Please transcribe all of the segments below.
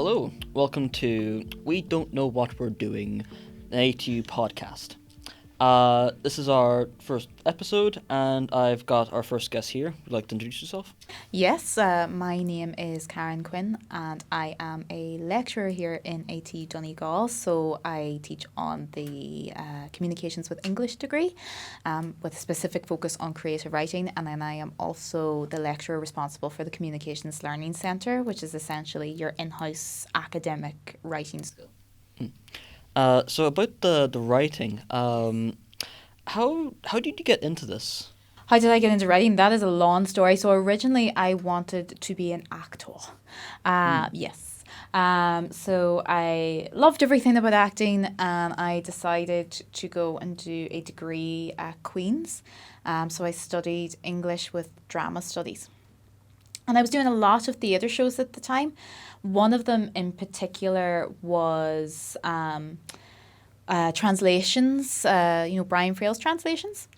Hello, welcome to We Don't Know What We're Doing, an ATU podcast. This is our first episode, and I've got our first guest here. Would you like to introduce yourself? Yes, my name is Quinn, and I am a lecturer here in ATU Donegal. So I teach on the Communications with English degree, with a specific focus on creative writing. And then I am also the lecturer responsible for the Communications Learning Centre, which is essentially your in-house academic writing school. So about the writing, how did you get into this? How did I get into writing? That is a long story. So originally I wanted to be an actor. Yes. So I loved everything about acting, and I decided to go and do a degree at Queen's. So I studied English with drama studies. And I was doing a lot of theatre shows at the time. One of them in particular was translations, Brian Fraill's translations.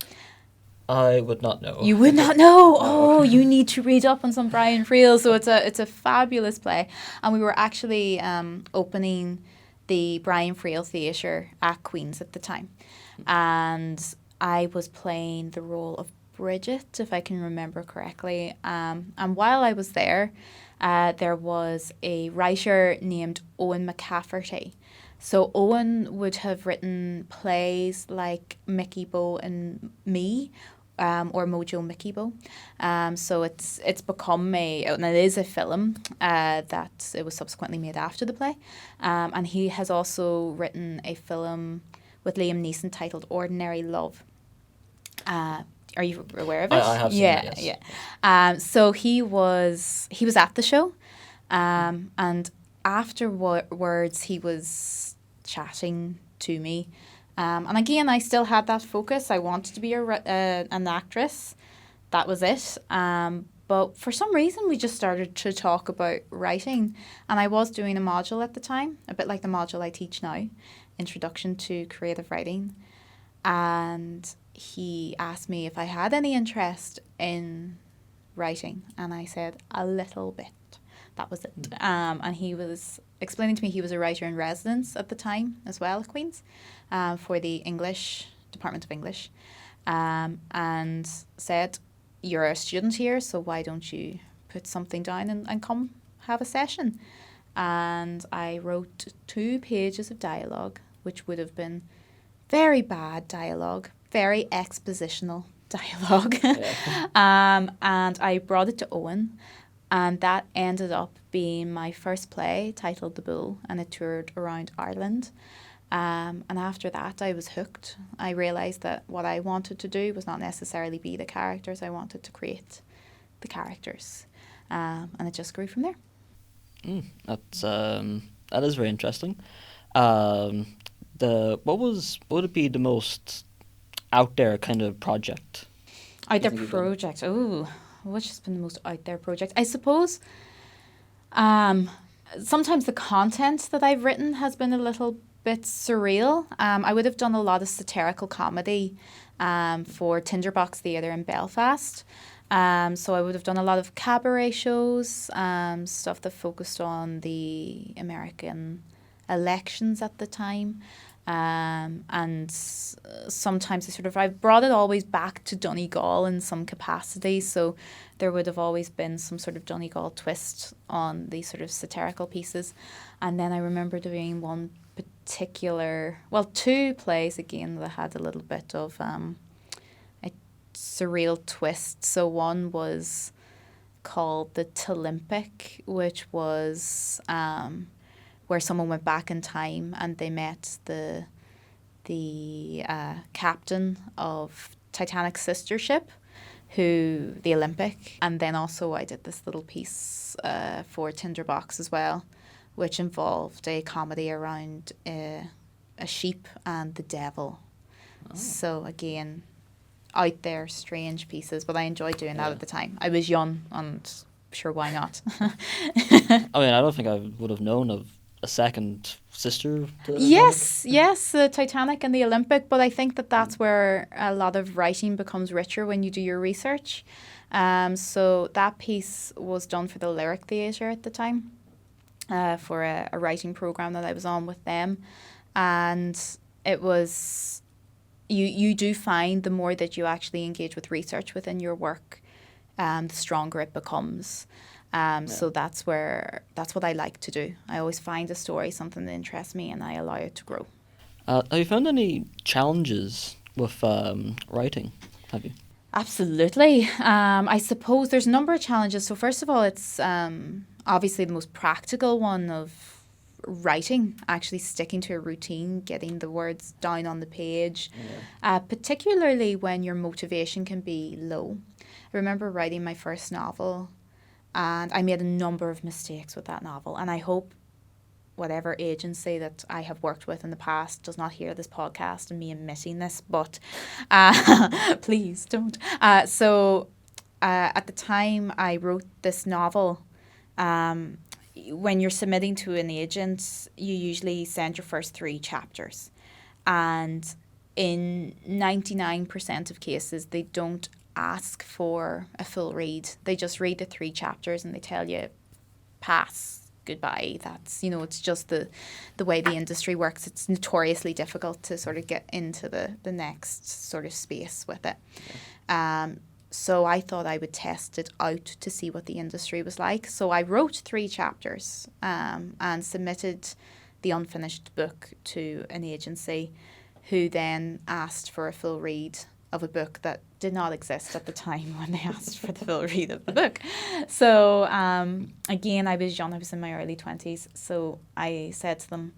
I would not know. You would not know? Oh, you need to read up on some Brian Frail. So it's a fabulous play. And we were actually opening the Brian Frail Theatre at Queen's at the time. And I was playing the role of Bridget, if I can remember correctly. And while I was there was a writer named Owen McCafferty. So Owen would have written plays like Mickey Bo and Me, or Mojo Mickey Bo. So it's become and it is a film that it was subsequently made after the play. And he has also written a film with Liam Neeson titled Ordinary Love. Are you aware of it? I have seen it, yes. Yeah. So he was at the show, and afterwards he was chatting to me. And again, I still had that focus. I wanted to be an actress. That was it. But for some reason, we just started to talk about writing. And I was doing a module at the time, a bit like the module I teach now, Introduction to Creative Writing. And he asked me if I had any interest in writing. And I said, a little bit. That was it. And he was explaining to me he was a writer in residence at the time as well at Queen's, for the English, Department of English, and said, you're a student here, so why don't you put something down and come have a session? And I wrote 2 pages of dialogue, which would have been very bad dialogue, very expositional dialogue. Yeah. And I brought it to Owen. And that ended up being my first play, titled The Bull, and it toured around Ireland. And after that, I was hooked. I realised that what I wanted to do was not necessarily be the characters. I wanted to create the characters. And it just grew from there. That is very interesting. What would it be the most out there kind of project? Out there project? Oh, which has been the most out there project? I suppose sometimes the content that I've written has been a little bit surreal. I would have done a lot of satirical comedy for Tinderbox Theatre in Belfast. So I would have done a lot of cabaret shows, stuff that focused on the American elections at the time. And sometimes I've brought it always back to Donegal in some capacity. So there would have always been some sort of Donegal twist on these sort of satirical pieces. And then I remember doing one particular, 2 plays again that had a little bit of a surreal twist. So one was called The Talympic, which was where someone went back in time and they met the captain of Titanic's sister ship, the Olympic. And then also I did this little piece for Tinderbox as well, which involved a comedy around a sheep and the devil. Oh. So again, out there, strange pieces, but I enjoyed doing that at the time. I was young and sure, why not? I don't think I would have known of a second sister to the Yes, the Titanic and the Olympic, but I think that's where a lot of writing becomes richer when you do your research. So that piece was done for the Lyric Theatre at the time. for a writing program that I was on with them. And it was, you do find the more that you actually engage with research within your work, the stronger it becomes. So that's what I like to do. I always find a story, something that interests me, and I allow it to grow. Have you found any challenges with writing? Have you? Absolutely. I suppose there's a number of challenges. So first of all, it's obviously the most practical one of writing, actually sticking to a routine, getting the words down on the page, particularly when your motivation can be low. I remember writing my first novel, and I made a number of mistakes with that novel, and I hope whatever agency that I have worked with in the past does not hear this podcast and me admitting this, but please don't. So at the time I wrote this novel, when you're submitting to an agent, you usually send your first 3 chapters. And in 99% of cases, they don't ask for a full read. They just read the 3 chapters and they tell you, pass, goodbye. That's, it's just the way the industry works. It's notoriously difficult to sort of get into the next sort of space with it. So I thought I would test it out to see what the industry was like. So I wrote 3 chapters and submitted the unfinished book to an agency, who then asked for a full read of a book that did not exist at the time when they asked for the full read of the book. So again, I was young, I was in my early 20s. So I said to them,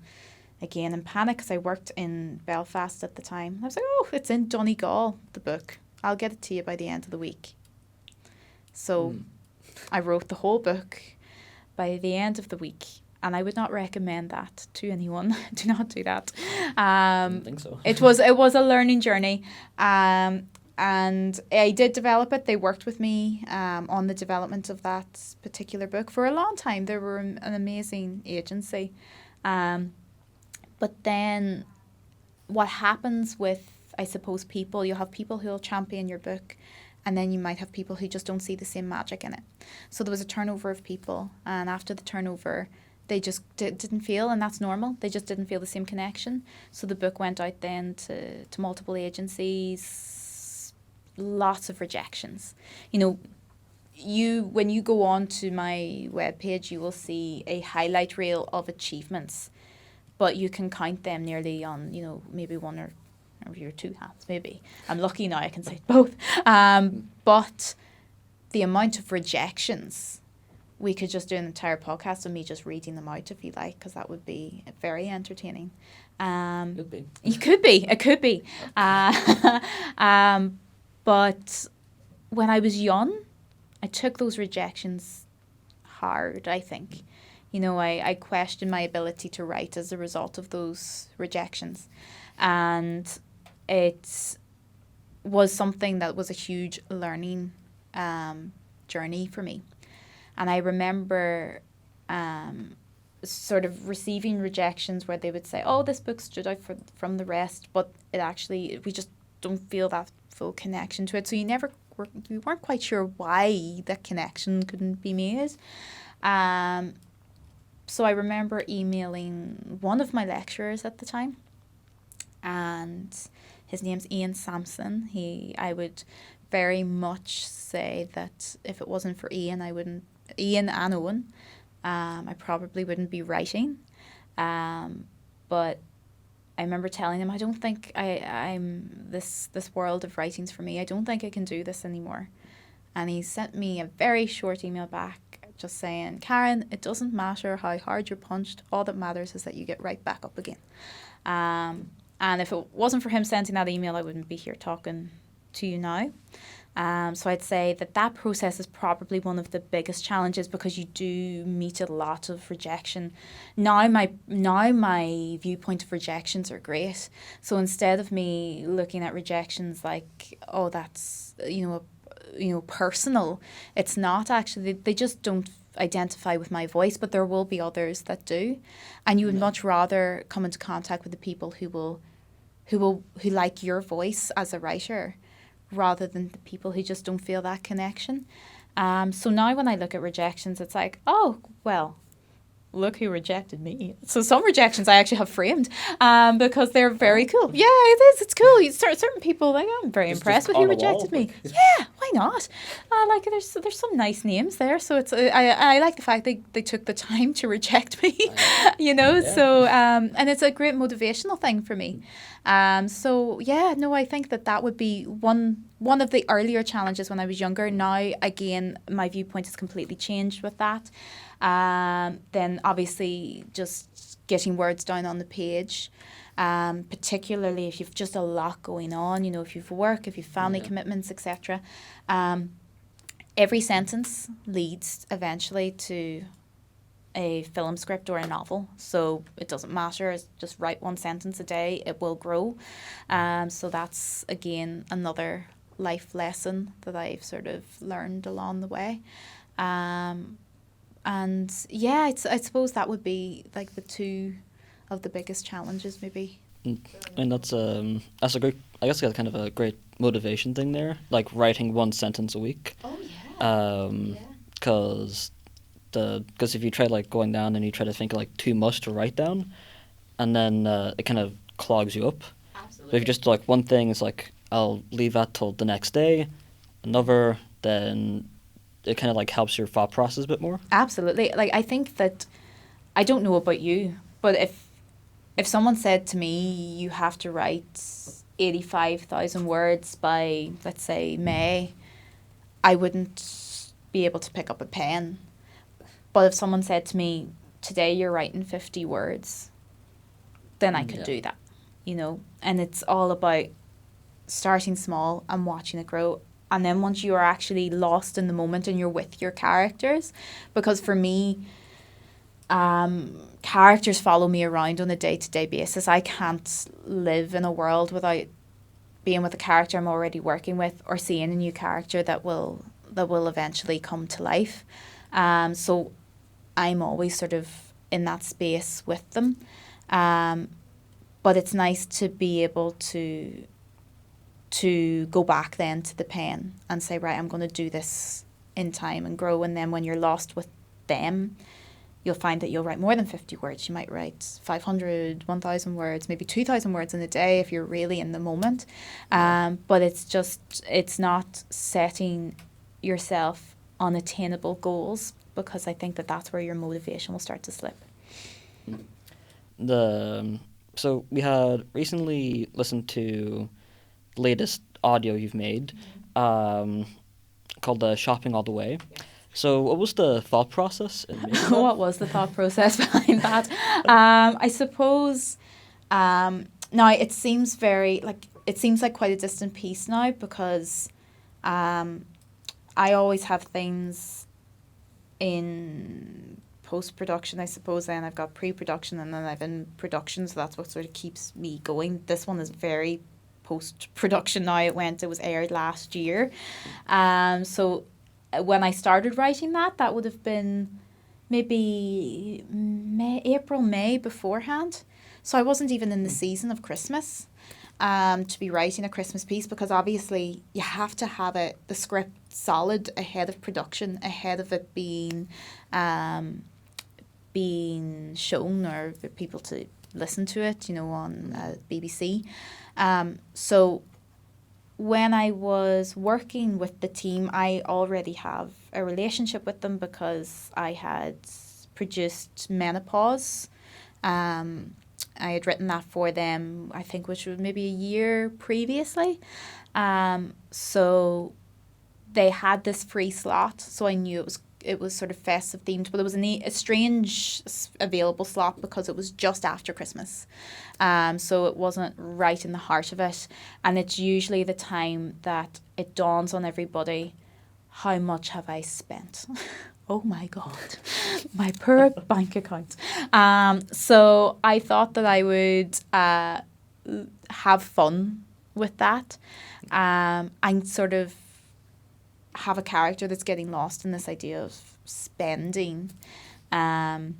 again in panic, because I worked in Belfast at the time, I was like, oh, it's in Donegal, the book. I'll get it to you by the end of the week. So I wrote the whole book by the end of the week. And I would not recommend that to anyone. Do not do that. I don't think so. It was a learning journey. And I did develop it. They worked with me on the development of that particular book for a long time. They were an amazing agency. But then what happens with, I suppose, people, you'll have people who'll champion your book, and then you might have people who just don't see the same magic in it. So there was a turnover of people, and after the turnover, they just didn't feel, and that's normal, they just didn't feel the same connection. So the book went out then to multiple agencies, lots of rejections. When you go on to my webpage, you will see a highlight reel of achievements, but you can count them nearly on, maybe one or your 2 hands, maybe. I'm lucky now I can say both. But the amount of rejections, we could just do an entire podcast of me just reading them out if you like, because that would be very entertaining. Could be. It could be. But when I was young, I took those rejections hard, I think. I questioned my ability to write as a result of those rejections. And it was something that was a huge learning journey for me. And I remember sort of receiving rejections where they would say, oh, this book stood out from the rest, but we just don't feel that full connection to it. So we weren't quite sure why that connection couldn't be made. So I remember emailing one of my lecturers at the time, and his name's Ian Sampson. I would very much say that if it wasn't for Ian and Owen, I probably wouldn't be writing. But I remember telling him, I don't think I'm this world of writing's for me. I don't think I can do this anymore. And he sent me a very short email back just saying, Karen, it doesn't matter how hard you're punched. All that matters is that you get right back up again. And if it wasn't for him sending that email, I wouldn't be here talking to you now. So I'd say that process is probably one of the biggest challenges, because you do meet a lot of rejection. Now my viewpoint of rejections are great. So instead of me looking at rejections like, oh, that's personal, it's not actually. They just don't identify with my voice, but there will be others that do, and you would much rather come into contact with the people who like your voice as a writer, rather than the people who just don't feel that connection. So now when I look at rejections, it's like, oh, well, look who rejected me. So some rejections I actually have framed because they're very cool. Yeah, it is. It's cool. Certain people, like, I'm very impressed with who rejected me. Yeah, why not? Like, there's some nice names there. So it's I like the fact they took the time to reject me, you know. Yeah. So and it's a great motivational thing for me. So yeah, no, I think that would be one of the earlier challenges when I was younger. Now, again, my viewpoint has completely changed with that. Then obviously just getting words down on the page, particularly if you've just a lot going on, you know, if you've work, if you've family commitments, etc. Every sentence leads eventually to a film script or a novel, so it doesn't matter. It's just write one sentence a day, it will grow. So that's again another life lesson that I've sort of learned along the way. And yeah, I suppose that would be like the two of the biggest challenges, maybe. And that's a great, I guess that's kind of a great motivation thing there, like writing one sentence a week. Oh yeah. Because if you try like going down and you try to think like too much to write down, and then it kind of clogs you up. Absolutely. But if you just like one thing, it's like I'll leave that till the next day, another, then it kind of like helps your thought process a bit more. Absolutely. Like, I think that, I don't know about you, but if someone said to me, you have to write 85,000 words by, let's say, May, I wouldn't be able to pick up a pen. But if someone said to me, today you're writing 50 words, then I could do that, you know. And it's all about starting small and watching it grow. And then once you are actually lost in the moment and you're with your characters, because for me, characters follow me around on a day-to-day basis. I can't live in a world without being with a character I'm already working with, or seeing a new character that will eventually come to life. So I'm always sort of in that space with them. But it's nice to be able to go back then to the pen and say, right, I'm going to do this in time and grow. And then when you're lost with them, you'll find that you'll write more than 50 words. You might write 500, 1,000 words, maybe 2,000 words in a day if you're really in the moment. But it's not setting yourself unattainable goals, because I think that's where your motivation will start to slip. So we had recently listened to the latest audio you've made, called Shopping All the Way. So what was the thought process in making that? What was the thought process behind that? I suppose now it seems like quite a distant piece now, because I always have things in post-production, I suppose. Then I've got pre-production, and then I've in production, so that's what sort of keeps me going. This one is very post-production now. It was aired last year. So when I started writing that would have been maybe April, May beforehand. So I wasn't even in the season of Christmas to be writing a Christmas piece, because obviously you have to have the script solid ahead of production, ahead of it being shown or for people to listen to it, you know, on BBC. So when I was working with the team, I already have a relationship with them because I had produced Menopause. I had written that for them, I think, which was maybe a year previously. So they had this free slot, so I knew it was sort of festive themed, but it was a strange available slot because it was just after Christmas. So it wasn't right in the heart of it. And it's usually the time that it dawns on everybody, how much have I spent? Oh my God, my poor bank account. So I thought that I would have fun with that, and sort of have a character that's getting lost in this idea of spending. And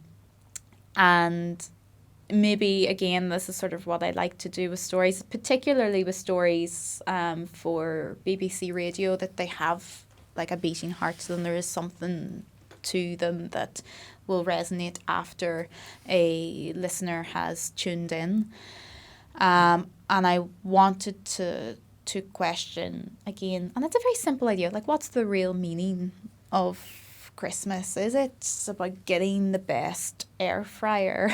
maybe, again, this is sort of what I like to do with stories, particularly with stories for BBC Radio, that they have like a beating heart to them. There is something to them that will resonate after a listener has tuned in. And I wanted to question again, and it's a very simple idea, like what's the real meaning of Christmas? Is it about getting the best air fryer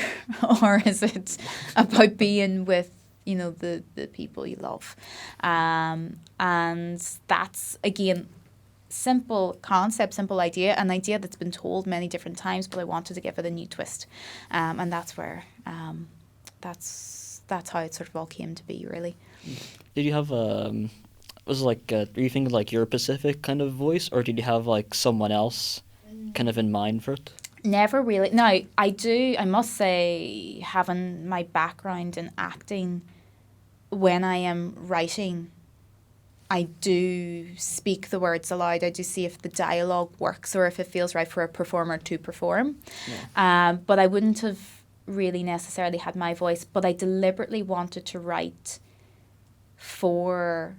or is it about being with, you know, the people you love? And that's, again, simple concept, simple idea, an idea that's been told many different times, but I wanted to give it a new twist. And that's where, that's how it sort of all came to be, really. Did you have was it like were you thinking like your Pacific kind of voice, or did you have like someone else kind of in mind for it? Never really. Now, I must say, having my background in acting, when I am writing, I do speak the words aloud. I do see if the dialogue works or if it feels right for a performer to perform. Yeah. But I wouldn't have really necessarily had my voice, but I deliberately wanted to write for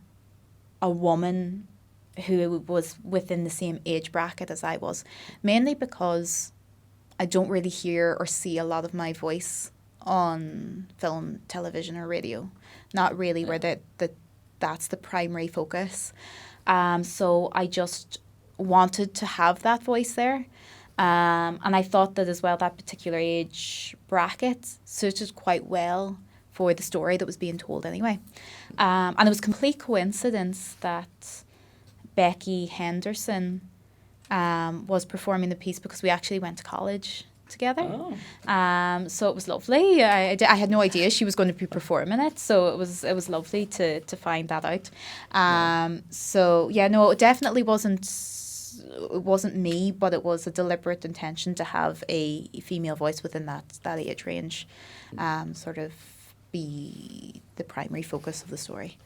a woman who was within the same age bracket as I was, mainly because I don't really hear or see a lot of my voice on film, television or radio. Not really where that's the primary focus. So I just wanted to have that voice there. And I thought that as well, that particular age bracket suited quite well for the story that was being told anyway. And it was complete coincidence that Becky Henderson was performing the piece because we actually went to college together. Oh. So it was lovely. I had no idea she was going to be performing it, so it was lovely to find that out. So yeah, no, it definitely wasn't me, but it was a deliberate intention to have a female voice within that age range, sort of be the primary focus of the story.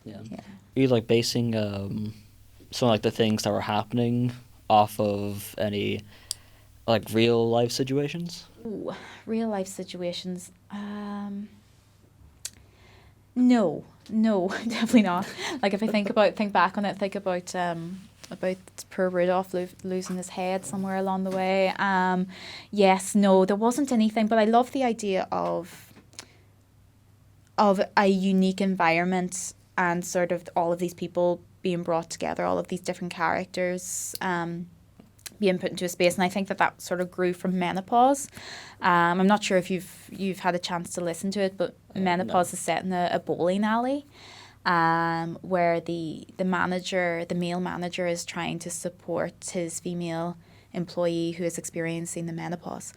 Yeah. Are you like basing some like the things that were happening off of any like real life situations? Ooh, real life situations. No, definitely not. Like if I think back on it, think about poor Rudolph losing his head somewhere along the way. Yes, no, there wasn't anything, but I love the idea of a unique environment and sort of all of these people being brought together, all of these different characters being put into a space, and I think that sort of grew from Menopause. I'm not sure if you've had a chance to listen to it, but Menopause is set in a bowling alley, where the male manager is trying to support his female employee who is experiencing the menopause,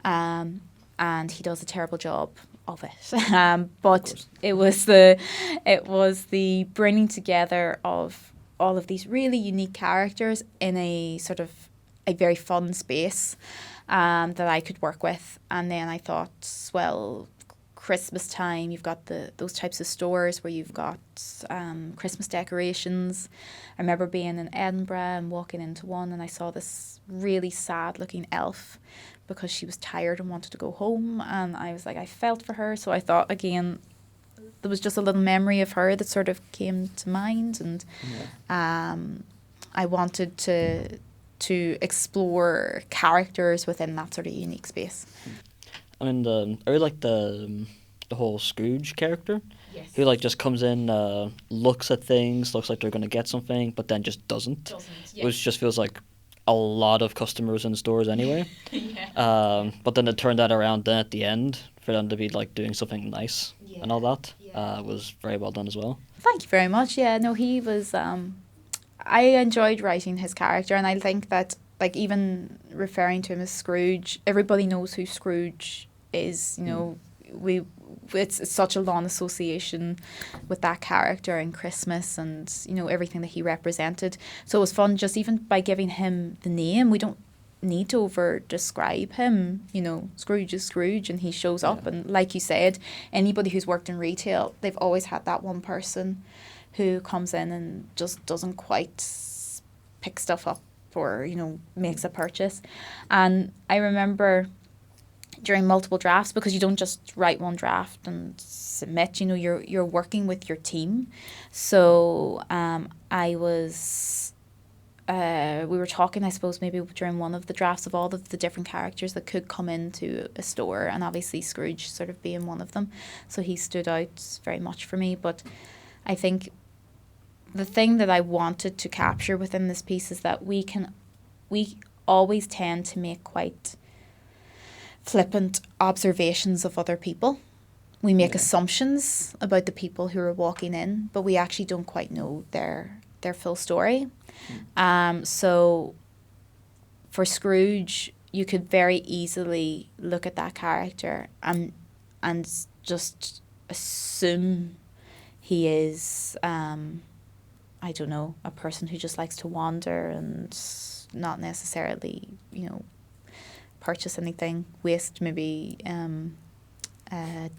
and he does a terrible job of it. But it was the bringing together of all of these really unique characters in a sort of a very fun space that I could work with. And then I thought, well, Christmas time, you've got those types of stores where you've got Christmas decorations. I remember being in Edinburgh and walking into one, and I saw this really sad looking elf because she was tired and wanted to go home, and I was like, I felt for her. So I thought, again, there was just a little memory of her that sort of came to mind, and I wanted to explore characters within that sort of unique space. I mean, I really like the whole Scrooge character. Yes. Who like just comes in, looks at things, looks like they're going to get something, but then just doesn't. Yeah. Which just feels like a lot of customers in stores anyway. Yeah. But then to turn that around then at the end for them to be like doing something nice and all that was very well done as well. Thank you very much. Yeah, no, he was. I enjoyed writing his character, and I think that like even referring to him as Scrooge, everybody knows who Scrooge is. You know, it's such a long association with that character and Christmas and, you know, everything that he represented. So it was fun just even by giving him the name. We don't need to over describe him. You know, Scrooge is Scrooge and he shows up. And like you said, anybody who's worked in retail, they've always had that one person who comes in and just doesn't quite pick stuff up or, you know, makes a purchase. And I remember during multiple drafts, because you don't just write one draft and submit, you know, you're working with your team. So I was we were talking, I suppose, maybe during one of the drafts of all of the different characters that could come into a store, and obviously Scrooge sort of being one of them. So he stood out very much for me. But I think the thing that I wanted to capture within this piece is that we always tend to make quite flippant observations of other people. We make assumptions about the people who are walking in, but we actually don't quite know their full story. So for Scrooge, you could very easily look at that character and just assume he is, I don't know, a person who just likes to wander and not necessarily, purchase anything, waste maybe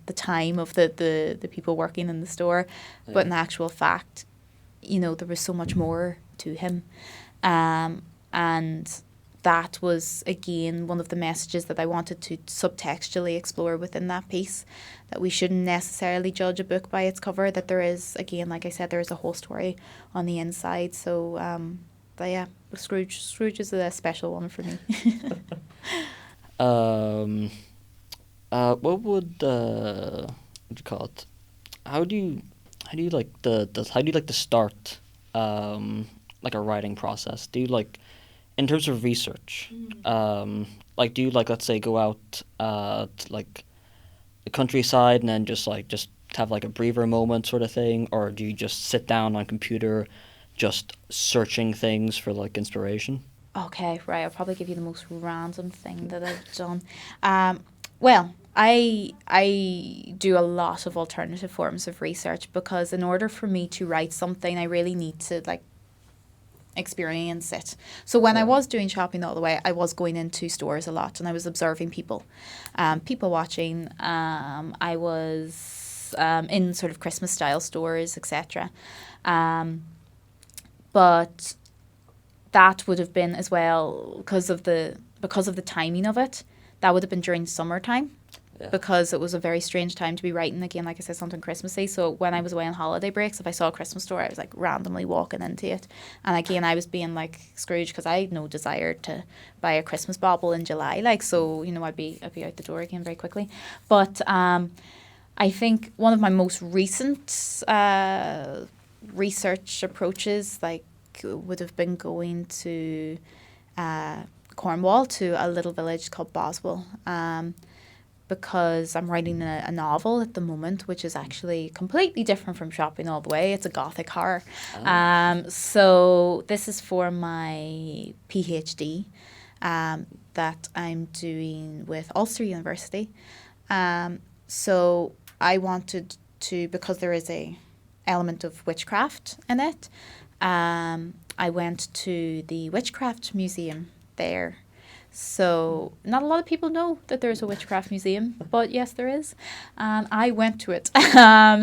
the time of the people working in the store. Yeah. But in actual fact, there was so much more to him. And that was, again, one of the messages that I wanted to subtextually explore within that piece, that we shouldn't necessarily judge a book by its cover, that there is, again, like I said, there is a whole story on the inside. So, but yeah, Scrooge is a special one for me. What would what do you call it? How do you like the start like a writing process? Do you like, in terms of research, like, do you like, let's say, go out to like the countryside and then just have like a breather moment sort of thing, or do you just sit down on computer just searching things for like inspiration? Okay, right. I'll probably give you the most random thing that I've done. Well, I do a lot of alternative forms of research, because in order for me to write something, I really need to like experience it. So when I was doing Shopping All the Way, I was going into stores a lot and I was observing people, people watching. I was in sort of Christmas style stores, etc. But that would have been as well, because of the timing of it. That would have been during summertime. Yeah. Because it was a very strange time to be writing, again, like I said, something Christmassy. So when I was away on holiday breaks, if I saw a Christmas store, I was like randomly walking into it. And again, I was being like Scrooge, because I had no desire to buy a Christmas bauble in July. Like, so, I'd be out the door again very quickly. But I think one of my most recent research approaches, like, would have been going to Cornwall, to a little village called Boswell. Because I'm writing a novel at the moment, which is actually completely different from Shopping All the Way. It's a gothic horror. Oh. So this is for my PhD that I'm doing with Ulster University. So I wanted to, because there is a element of witchcraft in it, I went to the Witchcraft Museum there. So not a lot of people know that there's a witchcraft museum, but yes, there is. I went to it.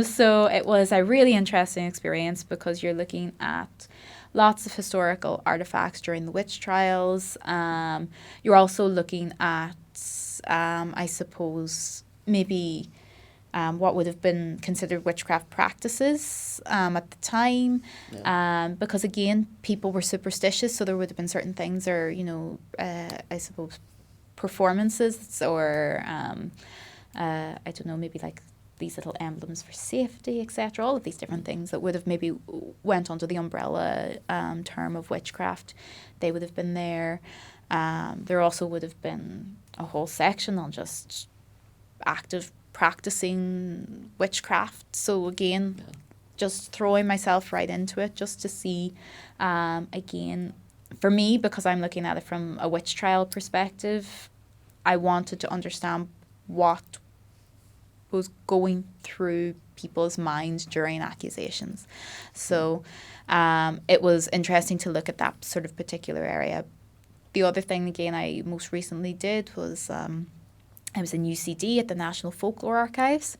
So it was a really interesting experience, because you're looking at lots of historical artifacts during the witch trials. You're also looking at, I suppose, maybe what would have been considered witchcraft practices at the time. Yeah. Because, again, people were superstitious, so there would have been certain things, or, I suppose, performances, or, I don't know, maybe like these little emblems for safety, etc. All of these different things that would have maybe went under the umbrella term of witchcraft. They would have been there. There also would have been a whole section on just active practicing witchcraft. So again, just throwing myself right into it, just to see, again, for me, because I'm looking at it from a witch trial perspective, I wanted to understand what was going through people's minds during accusations. So it was interesting to look at that sort of particular area. The other thing, again, I most recently did was I was in UCD at the National Folklore Archives.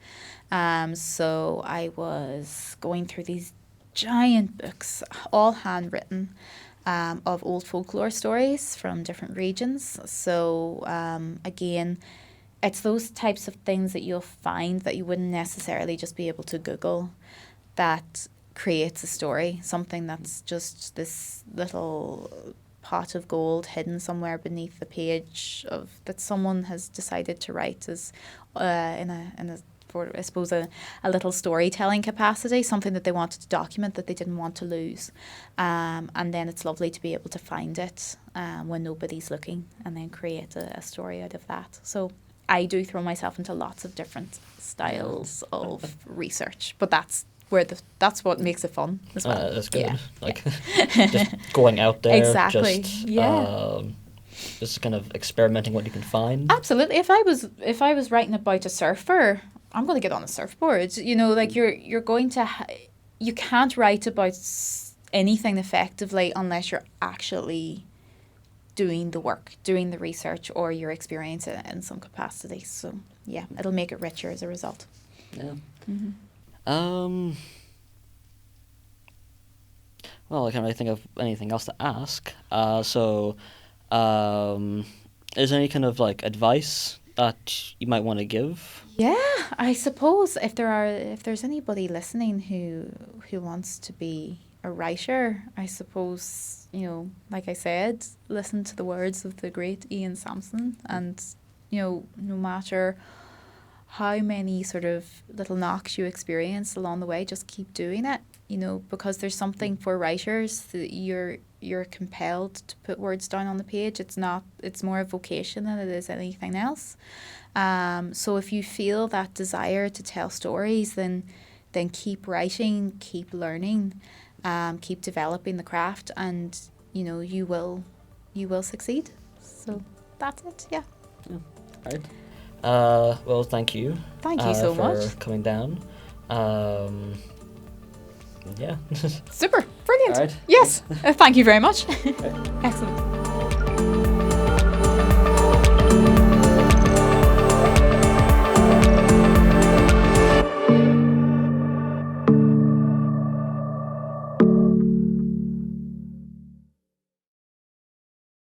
So I was going through these giant books, all handwritten, of old folklore stories from different regions. So again, it's those types of things that you'll find that you wouldn't necessarily just be able to Google, that creates a story, something that's just this little pot of gold hidden somewhere beneath the page of that someone has decided to write as in a for, I suppose, a little storytelling capacity, something that they wanted to document that they didn't want to lose. And then it's lovely to be able to find it when nobody's looking, and then create a story out of that. So I do throw myself into lots of different styles of research, but that's what makes it fun as well. That's good. Yeah. Like just going out there, Exactly. just kind of experimenting what you can find. Absolutely. If I was writing about a surfer, I'm going to get on a surfboard. You know, like you're going to you can't write about anything effectively unless you're actually doing the work, doing the research, or you're experiencing it in some capacity. So yeah, it'll make it richer as a result. Yeah. Mm-hmm. Well, I can't really think of anything else to ask. Is there any kind of like advice that you might want to give? Yeah, I suppose if there's anybody listening who wants to be a writer, I suppose, you know, like I said, listen to the words of the great Ian Sampson, and, you know, no matter how many sort of little knocks you experience along the way, just keep doing it, you know, because there's something for writers that you're compelled to put words down on the page. It's more a vocation than it is anything else. So if you feel that desire to tell stories, then keep writing, keep learning, keep developing the craft, and, you know, you will succeed. So that's it. Yeah. All right. Well, thank you. Thank you so much for coming down. Yeah. Super. Brilliant. All right. Yes. Thank you very much. Excellent.